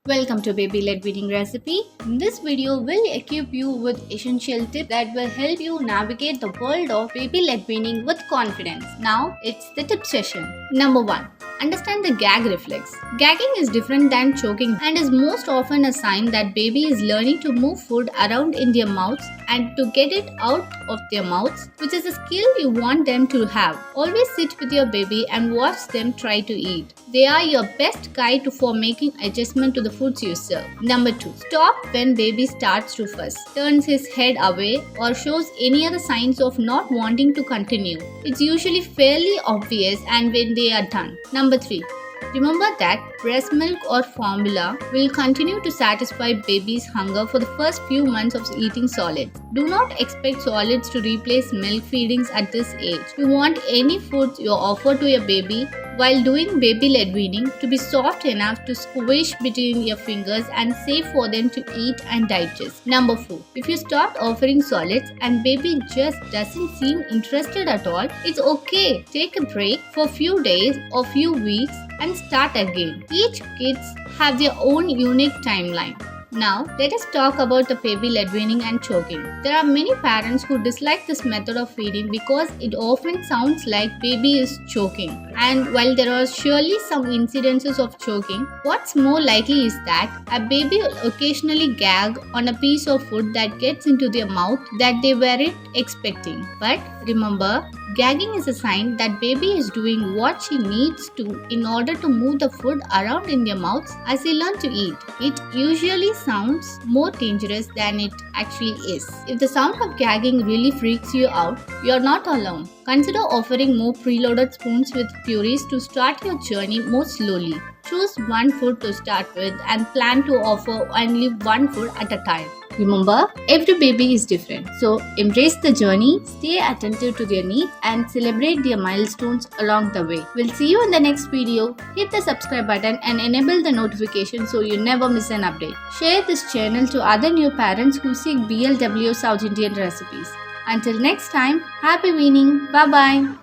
Welcome to Baby-Led Weaning recipe. This video will equip you with essential tips that will help you navigate the world of baby-led weaning with confidence. Now, it's the tip session. Number 1. Understand the gag reflex. Gagging is different than choking and is most often a sign that baby is learning to move food around in their mouths and to get it out of their mouths, which is a skill you want them to have. Always sit with your baby and watch them try to eat. They are your best guide for making adjustment to the foods you serve. Number 2. Stop when baby starts to fuss, turns his head away, or shows any other signs of not wanting to continue. It's usually fairly obvious and when they are done. Number 3. Remember that breast milk or formula will continue to satisfy baby's hunger for the first few months of eating solids. Do not expect solids to replace milk feedings at this age. You want any foods you offer to your baby while doing baby-led weaning to be soft enough to squish between your fingers and safe for them to eat and digest. Number 4. If you start offering solids and baby just doesn't seem interested at all, it's okay. Take a break for a few days or few weeks and start again. Each kids have their own unique timeline. Now, let us talk about the baby-led weaning and choking. There are many parents who dislike this method of feeding because it often sounds like baby is choking. And while there are surely some incidences of choking, what's more likely is that a baby will occasionally gag on a piece of food that gets into their mouth that they weren't expecting. But remember, gagging is a sign that baby is doing what she needs to in order to move the food around in their mouths as they learn to eat. It usually sounds more dangerous than it actually is. If the sound of gagging really freaks you out, you're not alone. Consider offering more preloaded spoons with purees to start your journey more slowly. Choose one food to start with and plan to offer only one food at a time. Remember, every baby is different, so embrace the journey, stay attentive to their needs, and celebrate their milestones along the way. We'll see you in the next video. Hit the subscribe button and enable the notification so you never miss an update. Share this channel to other new parents who seek BLW South Indian recipes. Until next time, happy weaning. Bye bye.